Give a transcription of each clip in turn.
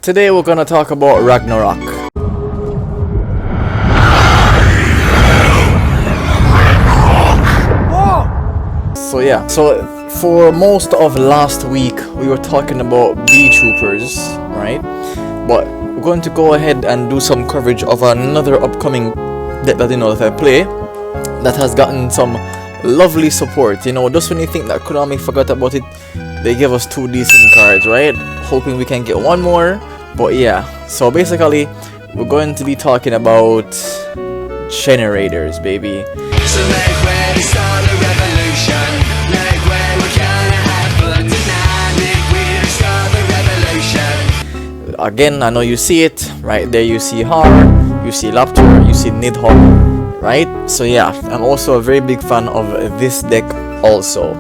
Today we're gonna talk about Ragnarok. So yeah, so for most of last week we were talking about B Troopers, right? But we're going to go ahead and do some coverage of another upcoming deck that that I play that has gotten some lovely support. Just when you think that Konami forgot about it, they give us 2 decent cards, right? Hoping we can get one more. But yeah, so basically we're going to be talking about Generaiders, baby. So make way to start a revolution. Make way, we're gonna have fun tonight. Make way to start the revolution. Again, I know you see it right there. You see Har, you see Laptor, you see Nidhogg, right? So yeah, I'm also a very big fan of this deck also.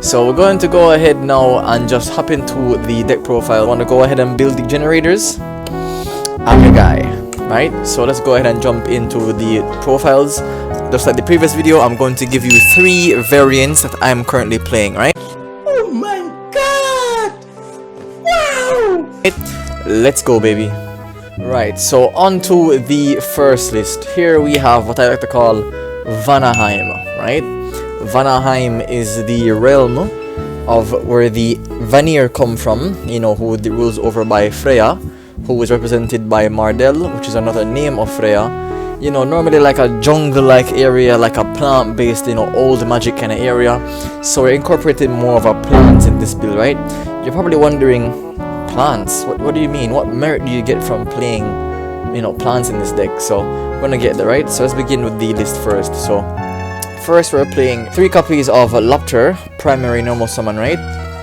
So we're going to go ahead now and just hop into the deck profile. I want to go ahead and build the Generators. I'm the guy, right? So let's go ahead and jump into the profiles. Just like the previous video, I'm going to give you 3 variants that I'm currently playing, right? Oh my god! Wow! Right, let's go, baby. Right, so on to the first list. Here we have what I like to call Vanaheim, right? Vanaheim is the realm of where the Vanir come from, who rules over by Freya, who is represented by Mardell, which is another name of Freya. Normally like a jungle-like area, like a plant-based, old magic kind of area. So we're incorporating more of our plants in this build, right? You're probably wondering, plants? What do you mean? What merit do you get from playing, plants in this deck? So we're gonna get there, right? So let's begin with the list first. So first we're playing 3 copies of Laptor, primary normal summon, right?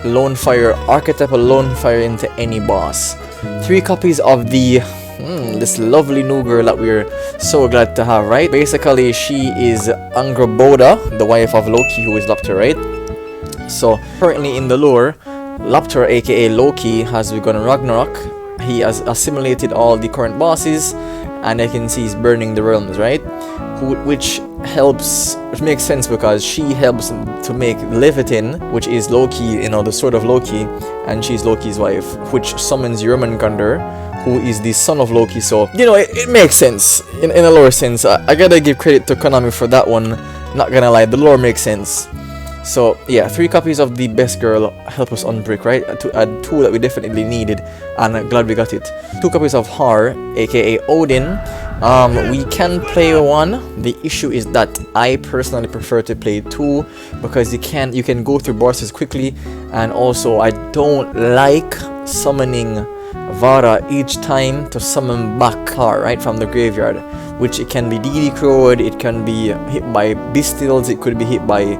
Lone Fire, archetypal Lone Fire into any boss. 3 copies of the this lovely new girl that we're so glad to have, right? Basically, she is Angraboda, the wife of Loki, who is Laptor, right? So currently in the lore, Laptor, aka Loki, has begun Ragnarok. He has assimilated all the current bosses, and I can see he's burning the realms, right? Which makes sense because she helps to make Leviathan, which is Loki, the sword of Loki, and she's Loki's wife, which summons Jormungandr, who is the son of Loki. So it makes sense in a lore sense. I gotta give credit to Konami for that one, not gonna lie, the lore makes sense. So yeah, 3 copies of the best girl help us on brick, right? To add 2 that we definitely needed, and I'm glad we got it. 2 copies of Har, aka Odin. We can play 1. The issue is that I personally prefer to play 2 because you can go through bosses quickly, and also I don't like summoning Vara each time to summon back Har, right, from the graveyard, which it can be DD crowed, it can be hit by Bestials, it could be hit by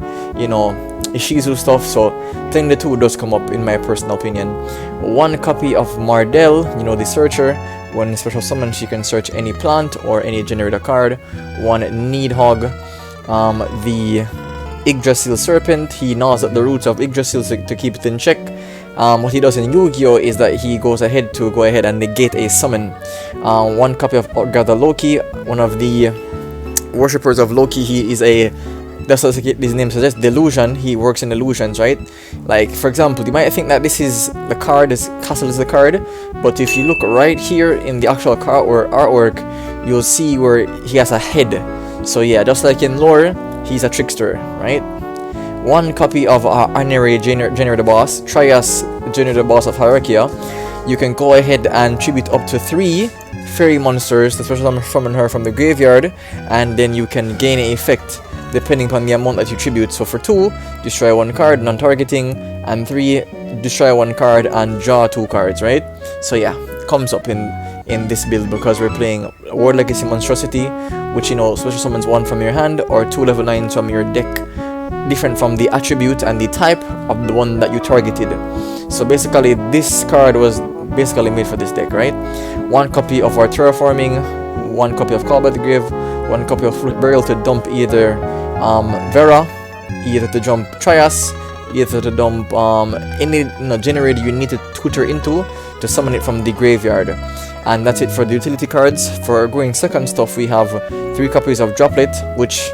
Ishizu stuff. So playing the 2 does come up in my personal opinion. 1 copy of Mardell, the searcher. When special summon, she can search any plant or any generator card. 1 Nidhogg, the Yggdrasil serpent. He gnaws at the roots of Yggdrasil to keep it in check. What he does in YuGiOh is that he goes ahead and negate a summon. 1 copy of Gather Loki, one of the worshippers of Loki. He is just as his name suggests, delusion. He works in illusions, right? Like, for example, you might think that this is the card, this castle is the card, but if you look right here in the actual card or artwork, you'll see where he has a head. So yeah, just like in lore, he's a trickster, right? 1 copy of our honorary Generator boss, Trias Generator boss of Hierarchia. You can go ahead and tribute up to 3 fairy monsters, especially summon her from the graveyard, and then you can gain an effect depending upon the amount that you tribute. So for 2, destroy 1 card, non-targeting, and 3, destroy 1 card and draw 2 cards, right? So yeah, comes up in this build because we're playing World Legacy Monstrosity, which special summons 1 from your hand or 2 level 9s from your deck, different from the attribute and the type of the one that you targeted. So basically this card was basically made for this deck, right? 1 copy of our Terraforming, 1 copy of Call by the Grave, 1 copy of Fruit Burial to dump either Vera, either to jump Trias, either to dump any generator you need to tutor into to summon it from the graveyard. And that's it for the utility cards. For going second stuff, we have 3 copies of Droplet, which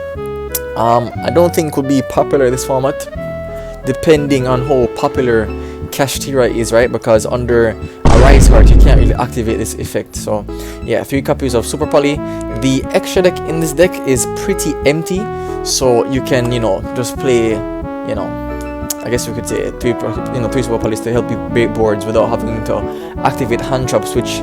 I don't think would be popular in this format, depending on how popular Kashtira is, right? Because under a rise card, you can't really activate this effect. So yeah, 3 copies of Super Poly. The extra deck in this deck is pretty empty, so you can, you know, just play, you know, I guess you could say 3 Super Polys to help you break boards without having to activate hand traps, which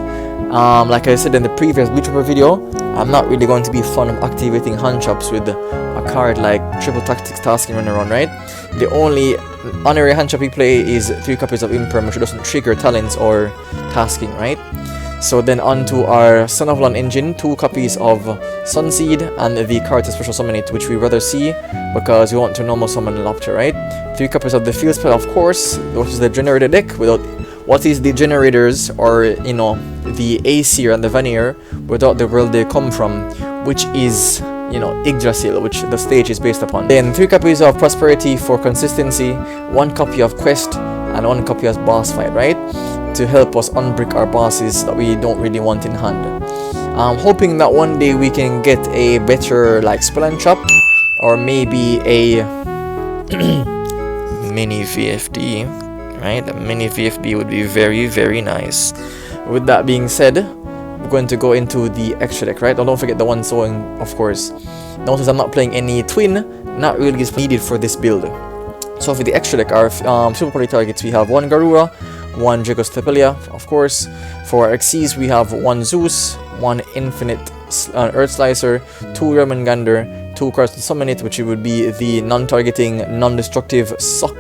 like I said in the previous Bleach video, I'm not really going to be fond of activating hand traps with a card like Triple Tactics Tasking running around, right? The only honorary hand trap we play is 3 copies of Imperm, which doesn't trigger talents or tasking, right? So then on to our Son of Lan engine, 2 copies of Sunseed and the card to special summon it, which we rather see because we want to normal summon Lopter, right? 3 copies of the field spell, of course, which is the Generaider deck. Without what is the Generators, or you know, the Aesir and the Vanir, without the world they come from, which is, you know, Yggdrasil, which the stage is based upon. Then 3 copies of Prosperity for consistency, 1 copy of Quest, and 1 copy of Boss Fight, right? To help us unbrick our bosses that we don't really want in hand. I'm hoping that one day we can get a better like spell and trap, or maybe a mini VFD, right? A mini VFD would be very, very nice. With that being said, we're going to go into the extra deck, right? Don't forget the one sewing, of course. Notice I'm not playing any twin, not really is needed for this build. So for the extra deck, our Super Poly targets, we have 1 Garura, 1 Dragostepelia, of course. For our Xyz, we have 1 Zeus, 1 Infinite Earth Slicer, 2 Yermangander, 2 cards to summon it, which would be the non-targeting, non-destructive suck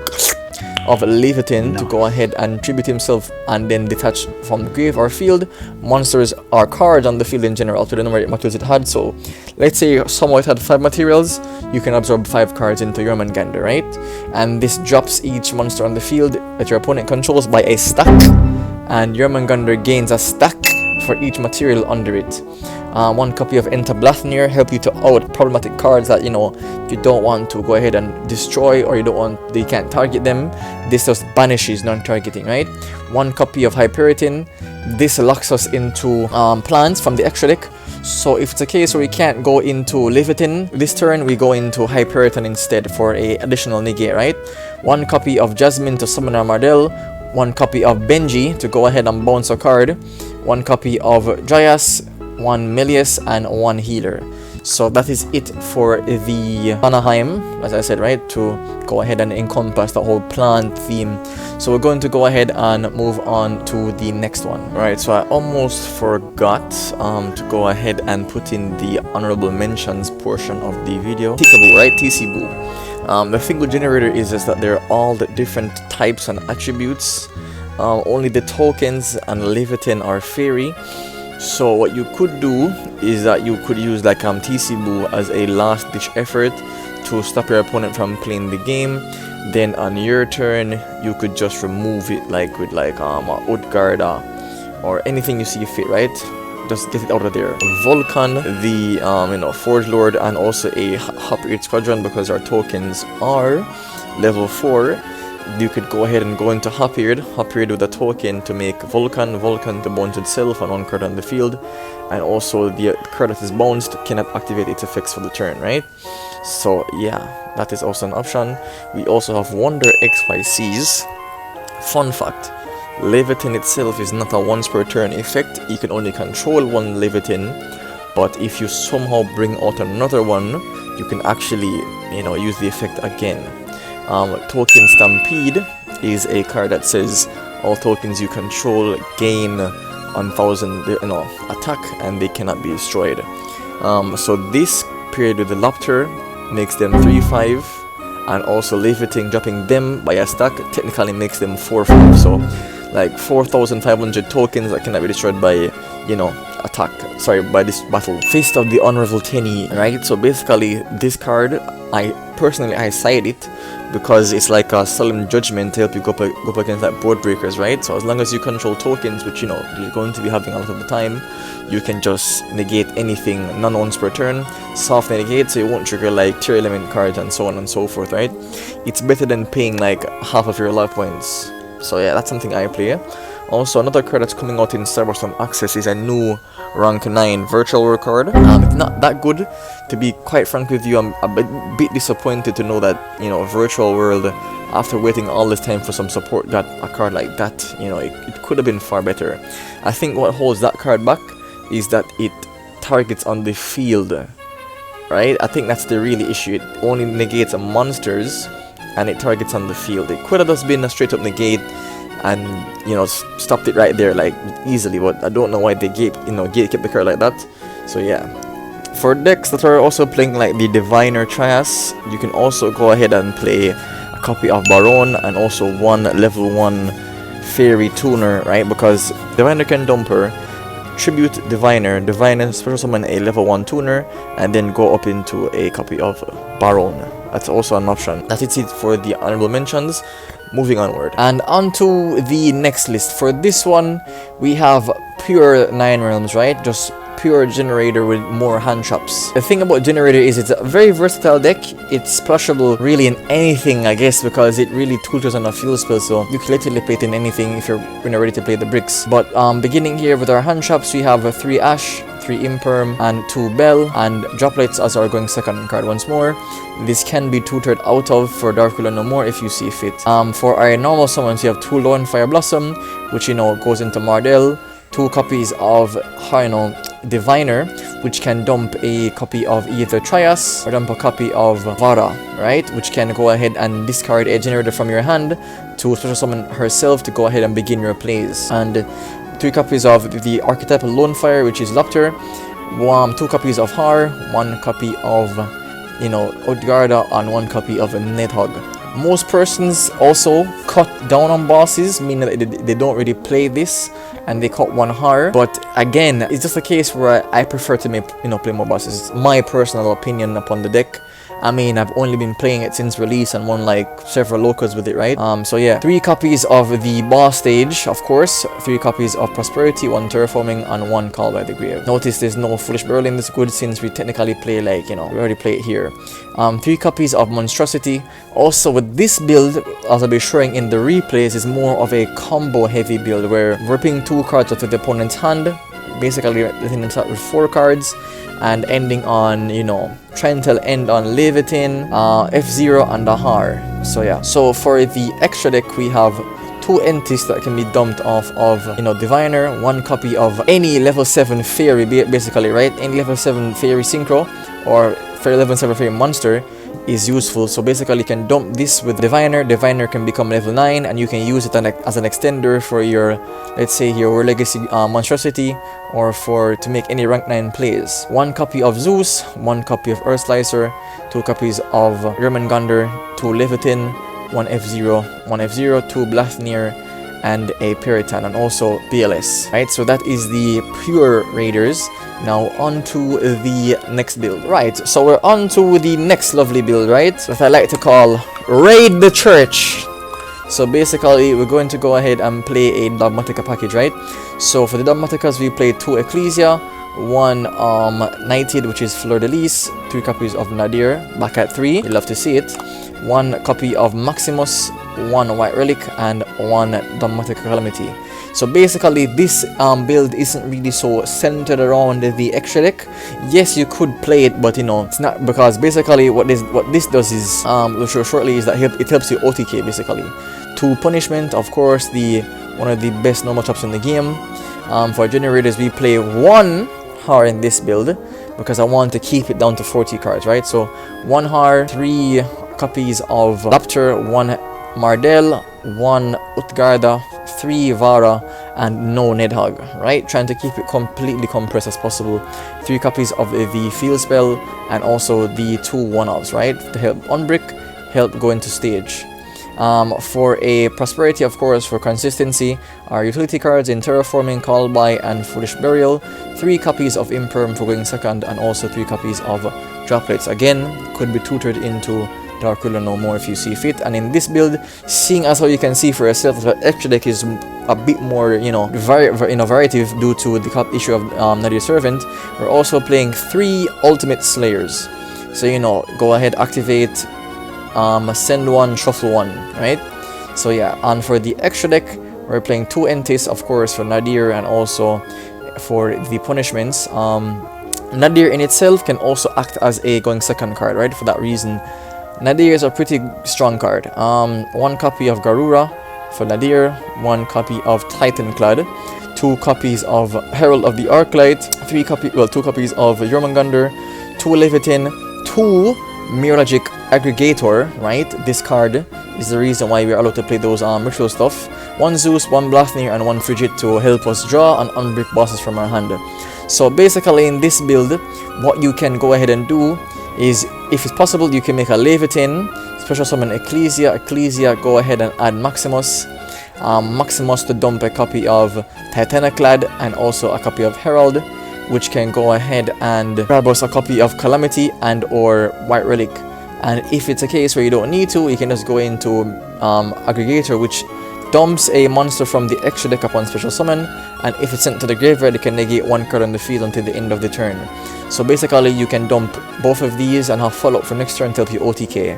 of Leviathan to go ahead and tribute himself and then detach from the grave or field. Monsters are cards on the field in general to the number of materials it had. So let's say someone had 5 materials, you can absorb 5 cards into Yermangander, right? And this drops each monster on the field that your opponent controls by a stack, and Yermangander gains a stack for each material under it. 1 copy of Entablathnir help you to out problematic cards that, you know, you don't want to go ahead and destroy, or they can't target them. This just banishes non-targeting, right? 1 copy of Hyperiton. This locks us into plants from the extra deck. So if it's a case where we can't go into Leviathan this turn, we go into Hyperiton instead for a additional negate, right? 1 copy of Jasmine to summon our Mardell. 1 copy of Benji to go ahead and bounce a card. 1 copy of Dryas, 1 Melius, and 1 healer. So that is it for the Vanaheim, as I said, right, to go ahead and encompass the whole plant theme. So we're going to go ahead and move on to the next one. Right, so I almost forgot to go ahead and put in the honorable mentions portion of the video. Tickable, right, TC Boo. The thing with Generaider is that they're all the different types and attributes. Only the tokens and Leviathan are fairy. So what you could do is that you could use like TC Boo as a last ditch effort to stop your opponent from playing the game. Then on your turn you could just remove it like with like Utgard or anything you see fit, right? Just get it out of there. Vulcan, the Forge Lord, and also a Hopper Squadron, because our tokens are level 4. You could go ahead and go into Hoppeard with a token to make Vulcan to bounce itself on 1 card on the field, and also the card that is bounced cannot activate its effects for the turn, right? So yeah, that is also an option. We also have Wonder XYCs. Fun fact, Leviathan itself is not a once per turn effect. You can only control 1 Leviathan, but if you somehow bring out another one, you can actually, use the effect again. Token Stampede is a card that says all tokens you control gain 1000 attack and they cannot be destroyed. So this period with the Lopter makes them 3/5, and also Leviathan dropping them by a stack technically makes them 4/5. So like 4500 tokens that cannot be destroyed by by this battle. Fist of the Honorable Tenny, right? So basically this card, I side it because it's like a solemn judgment to help you go up against like board breakers, right? So as long as you control tokens, which you're going to be having a lot of the time, you can just negate anything non-once per turn, soft negate, so you won't trigger like tier element cards and so on and so forth, right? It's better than paying like half of your life points. So yeah, that's something I play. Also, another card that's coming out in Cyberstorm Access is a new rank 9 Virtual World card. It's not that good, to be quite frank with you. I'm a bit disappointed to know that Virtual World after waiting all this time for some support, got a card like that. You know, it could have been far better. I think what holds that card back is that it targets on the field, right? I think that's the really issue. It only negates monsters and it targets on the field. It could have just been a straight up negate and, you know, stopped it right there like easily, but I don't know why they gatekept the card like that. So yeah. For decks that are also playing like the Diviner Trias, you can also go ahead and play a copy of Baron and also one level 1 Fairy Tuner, right? Because Diviner can dump her, tribute Diviner, special summon a level 1 tuner, and then go up into a copy of Baron. That's also an option. That's it for the honorable mentions. Moving onward. And onto the next list. For this one, we have pure 9 realms, right? Just pure Generaider with more hand traps. The thing about Generaider is it's a very versatile deck. It's splashable really in anything, I guess, because it really tutors on a fuel spell, so you can literally play it in anything if you're ready to play the bricks. But beginning here with our hand traps, we have 3 Ash, 3 Imperm, and 2 Bell, and Droplets as our going second card once more. This can be tutored out of for Dark Ruler No More if you see fit. For our normal summons, you have 2 Lone Fire Blossom, which, you know, goes into Mardell, 2 copies of, Diviner, which can dump a copy of either Trias or dump a copy of Vara, right? Which can go ahead and discard a Generator from your hand to special summon herself to go ahead and begin your plays. And 3 copies of the Archetypal Lone Fire, which is Lupter, 2 copies of Har, 1 copy of, Utgarda, and 1 copy of Nidhogg. Most persons also cut down on bosses, meaning that they don't really play this and they cut 1 Har. But again, it's just a case where I prefer to play more bosses. It's my personal opinion upon the deck. I mean, I've only been playing it since release and won like several locals with it, right? So yeah, 3 copies of the boss stage, of course, 3 copies of Prosperity, 1 Terraforming, and 1 Call by the Grave. Notice there's no Foolish Burial in this good since we technically play like, we already play it here. 3 copies of Monstrosity. Also with this build, as I'll be showing in the replays, is more of a combo heavy build where ripping 2 cards out of the opponent's hand, basically letting them start with 4 cards, and ending on, trying to end on Leviathan, F-Zero, and a Har. So yeah. So for the extra deck, we have 2 entities that can be dumped off of, Diviner, 1 copy of any level 7 fairy, basically, right? Any level 7 fairy synchro or level 7 fairy monster is useful. So basically you can dump this with Diviner. Diviner can become level 9 and you can use it as an extender for your, let's say, your Legacy Monstrosity, or to make any rank 9 plays. 1 copy of Zeus, 1 copy of Earth Slicer, 2 copies of Yermangandr, 2 Leviathan, 1 F-Zero, 2 Blathnir, and a Periton, and also BLS, right? So that is the pure raiders. Now on to the next build. Right, so we're on to the next lovely build, right? That I like to call Raid the Church. So basically we're going to go ahead and play a Dogmatica package, right? So for the Dogmaticas, we play 2 Ecclesia, 1 Knighted, which is Fleur de Lis, 3 copies of Nadir, back at 3, you love to see it, 1 copy of Maximus, 1 White Relic, and 1 Dogmatica Calamity. So basically this build isn't really so centered around the extra deck. Yes, you could play it, but it's not, because basically what this does is, we'll show shortly, is that it helps you OTK basically. 2 Punishment, of course, one of the best normal traps in the game. For Generators, we play 1 Har in this build because I want to keep it down to 40 cards, right? So 1 Har, 3 copies of Raptor, 1 Mardell, 1 Utgarda, 3 Vara, and no Nidhogg, right? Trying to keep it completely compressed as possible. 3 copies of the Field Spell, and also the 2 1-offs, right? To help unbrick, help go into stage. For a Prosperity, of course, for consistency, our utility cards in Terraforming, Call By, and Foolish Burial. 3 copies of Imperm for going second, and also 3 copies of Droplets. Again, could be tutored into Dark Ruler No More if you see fit. And in this build, seeing as how you can see for yourself, the extra deck is a bit more, variety due to the issue of Nadir Servant. We're also playing 3 Ultimate Slayers. So, go ahead, activate, send 1, shuffle 1, right? So yeah, and for the extra deck, we're playing 2 entities, of course, for Nadir, and also for the punishments. Nadir in itself can also act as a going second card, right? For that reason, Nadir is a pretty strong card. 1 copy of Garura for Nadir, 1 copy of Titanclad, 2 copies of Herald of the Arclight, 2 copies of Jormungandr, 2 Leviathan, 2 Mirologic Aggregator, right? This card is the reason why we are allowed to play those ritual stuff. 1 Zeus, 1 Blathnir, and 1 Frigid to help us draw and unbrick bosses from our hand. So basically in this build, what you can go ahead and do is, if it's possible, you can make a Leviathan, special summon Ecclesia, go ahead and add Maximus. Maximus to dump a copy of Titaniclad and also a copy of Herald, which can go ahead and grab us a copy of Calamity and or White Relic. And if it's a case where you don't need to, you can just go into Aggregator, which dumps a monster from the extra deck upon special summon, and if it's sent to the graveyard, it can negate 1 card on the field until the end of the turn. So basically you can dump both of these and have follow-up for next turn to help you OTK.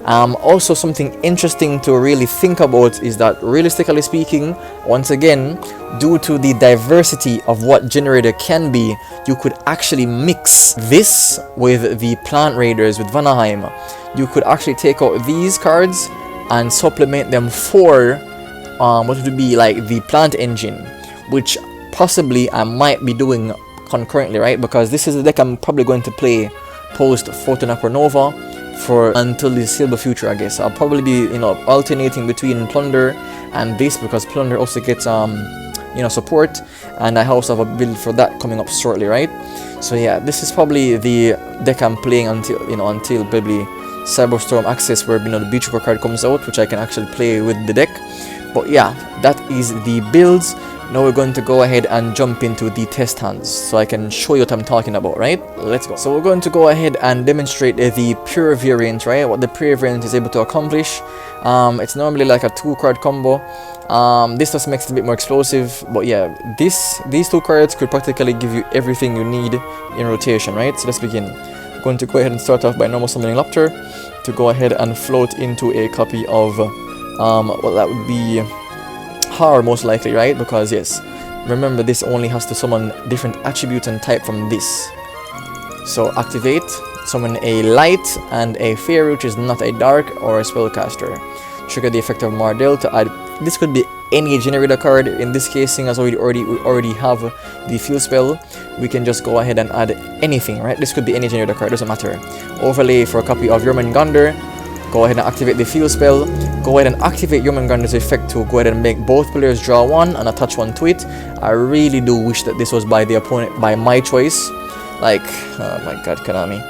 Also something interesting to really think about is that, realistically speaking, once again, due to the diversity of what Generaider can be, you could actually mix this with the Plant Raiders with Vanaheim. You could actually take out these cards and supplement them for what would be like the Plant Engine, which possibly I might be doing concurrently, right? Because this is the deck I'm probably going to play post Photon Hypernova for until the Silver Future, I guess. I'll probably be, alternating between Plunder and this, because Plunder also gets support, and I also have a build for that coming up shortly, right? So yeah, this is probably the deck I'm playing until probably Cyberstorm Access, where the Beachcore card comes out, which I can actually play with the deck. But yeah, that is the builds. Now we're going to go ahead and jump into the test hands so I can show you what I'm talking about, right? Let's go. So we're going to go ahead and demonstrate the pure variant, right? What the pure variant is able to accomplish. It's normally like a 2-card combo. This just makes it a bit more explosive, but yeah, these 2 cards could practically give you everything you need in rotation, right? So let's begin. I'm going to go ahead and start off by normal summoning Lapter to go ahead and float into a copy of well, that would be Har most likely, right? Because yes, remember, this only has to summon different attributes and type from this. So activate, summon a light and a fair, which is not a dark or a spellcaster. Trigger the effect of Mardell to add. This could be any Generaider card. In this case, seeing as we already have the field spell, we can just go ahead and add anything, right? This could be any Generaider card, doesn't matter. Overlay for a copy of Jormungandr. Go ahead and activate the field spell. Go ahead and activate Jormungandr's effect to go ahead and make both players draw 1 and attach 1 to it. I really do wish that this was by the opponent, by my choice. Like, oh my god, Konami.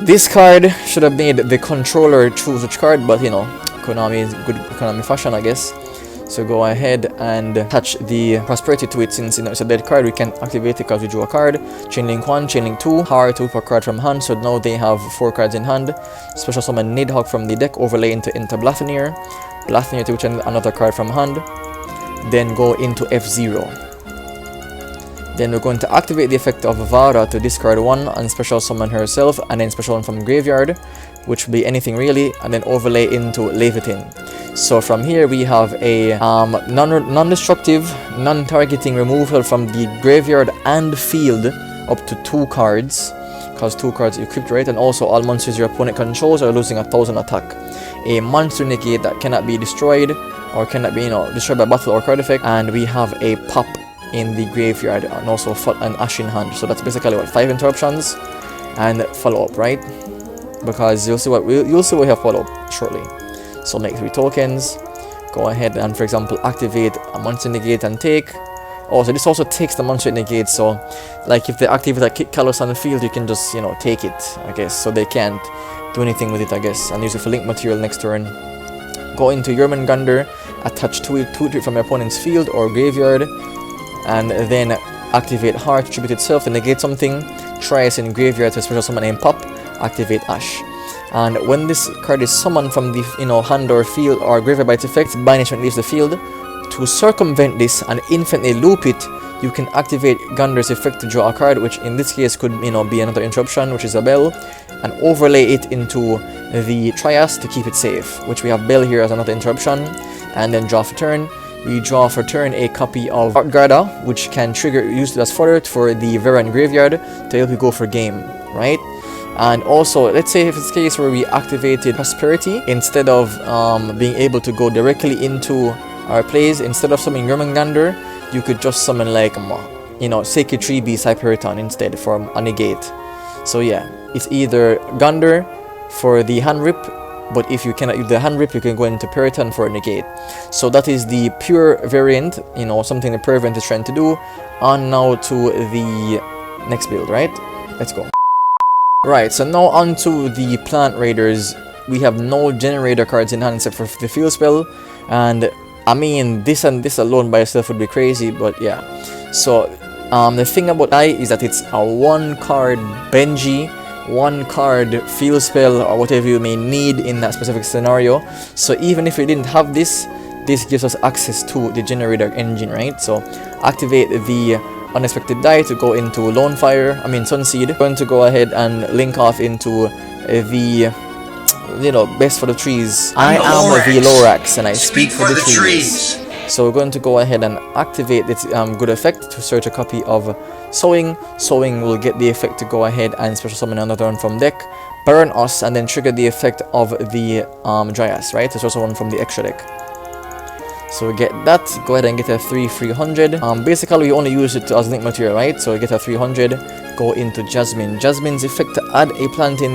This card should have made the controller choose which card, but Konami is good Konami fashion, I guess. So go ahead and attach the Prosperity to it. Since it's a dead card, we can activate it because we drew a card. Chainlink 1, Chainlink 2, Har to whip a card from hand, so now they have 4 cards in hand. Special summon Nidhogg from the deck, overlay into Blathnir. Blathnir to which another card from hand. Then go into F0. Then we're going to activate the effect of Vara to discard 1 and special summon herself, and then special one from graveyard, which will be anything really, and then overlay into Leviathan. So from here we have a non-destructive, non-targeting removal from the graveyard and field up to 2 cards, because 2 cards equipped, right? And also all monsters your opponent controls are losing 1000 attack. A monster negate that cannot be destroyed or cannot be destroyed by battle or card effect, and we have a pop in the graveyard and also an ash in hand. So that's basically what, 5 interruptions and follow up, right? Because you'll see we have follow up shortly. So make 3 tokens. Go ahead and, for example, activate a monster negate and take. Oh, so this also takes the monster negate. So, like if they activate a Kick Callus on the field, you can just take it, I guess. So they can't do anything with it, I guess, and use it for link material next turn. Go into Jormungandr, attach to it from your opponent's field or graveyard, and then activate Heart, tribute itself to negate something. Try it in graveyard to special summon and pop. Activate Ash. And when this card is summoned from the hand or field or graveyard by its effect, banishment leaves the field. To circumvent this and infinitely loop it, you can activate Gandr's effect to draw a card, which in this case could be another interruption, which is a Bell, and overlay it into the Trias to keep it safe, which we have Bell here as another interruption, and then draw for turn. We draw for turn a copy of Garda, which can trigger used as fodder for the Veran graveyard to help you go for game, right? And also, let's say if it's a case where we activated Prosperity, instead of being able to go directly into our plays, instead of summoning Jormungandr, you could just summon like, you know, Sacred Tree Beast Hyperiton instead for a negate. So yeah, it's either Gandr for the hand rip, but if you cannot use the hand rip, you can go into Periton for a negate. So that is the pure variant, you know, something the pure variant is trying to do. On now to the next build, right? Let's go. Right, so now on to the Plant Raiders. We have no Generaider cards in hand except for the field spell, and I mean, this and this alone by itself would be crazy, but yeah. So the thing about I is that it's a 1-card Benji, 1-card field spell, or whatever you may need in that specific scenario. So even if we didn't have this, this gives us access to the Generaider engine, right? So activate the Unexpected Die to go into Sunseed. Going to go ahead and link off into the, you know, best for the trees. I am the Lorax and I speak for the trees. So we're going to go ahead and activate this good effect to search a copy of Sowing. Sowing will get the effect to go ahead and special summon another one from deck, burn us, and then trigger the effect of the Dryas, right? It's also one from the extra deck. So we get that, go ahead and get a 300. Basically we only use it as link material, right? So we get a 300, go into Jasmine. Jasmine's effect to add a plant in,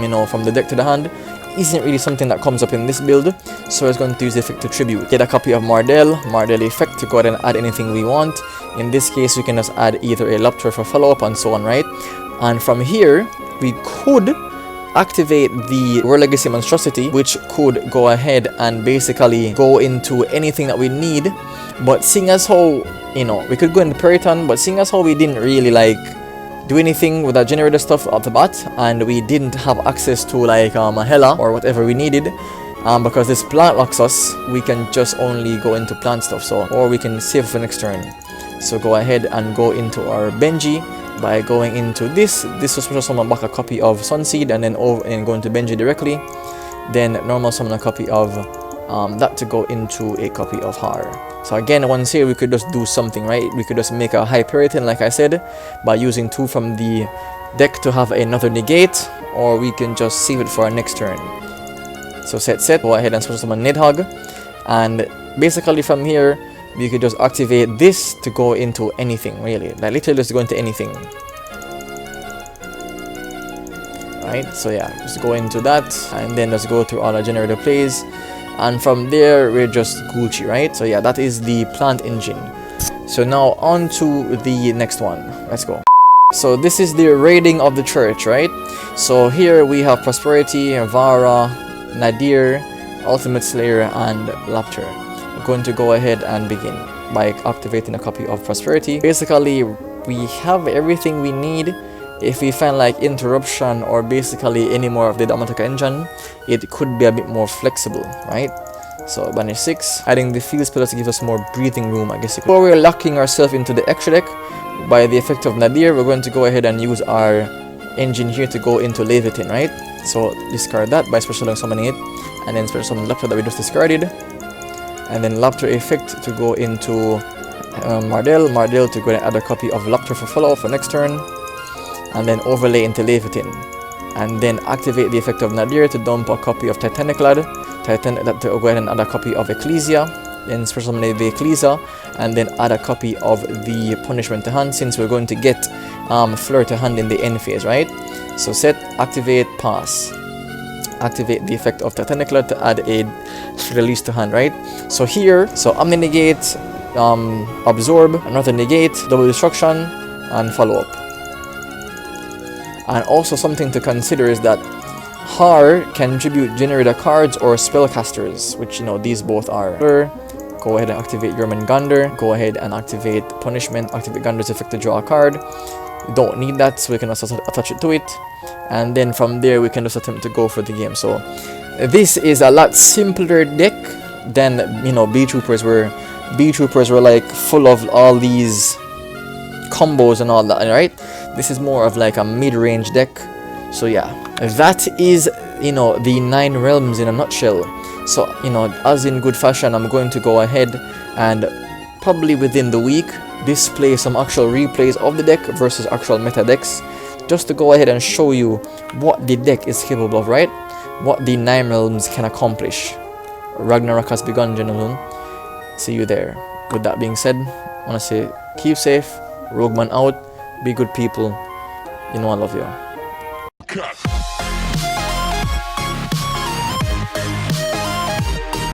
you know, from the deck to the hand isn't really something that comes up in this build, so it's going to use the effect to tribute. Get a copy of Mardell effect to go ahead and add anything we want. In this case, we can just add either a Lupter for follow-up and so on, right? And from here, we could activate the World Legacy Monstrosity, which could go ahead and basically go into anything that we need. But seeing as how, you know, we could go into Periton, but seeing as how we didn't really like do anything with that Generator stuff off the bat, and we didn't have access to like a Hela or whatever we needed, because this plant locks us, we can just only go into plant stuff. So, or we can save for next turn. So go ahead and go into our Benji by going into this will special summon back a copy of Sunseed, and then over and go into Benji directly. Then normal summon a copy of that to go into a copy of Har. So again, once here we could just do something, right? We could just make a Hyperiton, like I said, by using 2 from the deck to have another negate, or we can just save it for our next turn. So set, go ahead and special summon Nidhogg, and basically from here we could just activate this to go into anything, really, like literally just go into anything. Right, so yeah, just go into that, and then just go through all our Generator plays. And from there, we're just Gucci, right? So yeah, that is the plant engine. So now on to the next one. Let's go. So this is the raiding of the church, right? So here we have Prosperity, Vara, Nadir, Ultimate Slayer, and Lapter. We're going to go ahead and begin by activating a copy of Prosperity. Basically, we have everything we need. If we find like interruption or basically any more of the Damataka engine, it could be a bit more flexible, right? So banish 6, adding the field spell to give us more breathing room, I guess. Before we're locking ourselves into the extra deck by the effect of Nadir, we're going to go ahead and use our engine here to go into Leviathan, right? So discard that by special summoning it, and then special summon Lapter that we just discarded, and then Lapter effect to go into Mardell to go and add a copy of Lapter for follow for next turn, and then overlay into Leviathan, and then activate the effect of Nadir to dump a copy of Titaniclad, to go ahead and add a copy of Ecclesia, then special summon the Ecclesia, and then add a copy of the Punishment to hand, since we're going to get Fleur to hand in the end phase, right? So set, activate, pass. Activate the effect of Titaniclad to add a release to hand, right? So here, so Omni Negate, Absorb, another Negate, Double Destruction, and Follow Up. And also something to consider is that Har can tribute Generator cards or spellcasters, which, you know, these both are. Go ahead and activate Jormungandr. Go ahead and activate Punishment. Activate Gandr's effect to draw a card. We don't need that, so we can also attach it to it. And then from there, we can just attempt to go for the game. So this is a lot simpler deck than, you know, B Troopers were like full of all these combos and all that, right? This is more of like a mid-range deck. So yeah, that is, you know, the 9 realms in a nutshell. So, you know, as in good fashion, I'm going to go ahead and probably within the week display some actual replays of the deck versus actual meta decks just to go ahead and show you what the deck is capable of, right? What the 9 realms can accomplish. Ragnarok has begun, gentlemen. See you there. With that being said, I want to say keep safe, Rogueman out, be good people. You know I love you. Cut.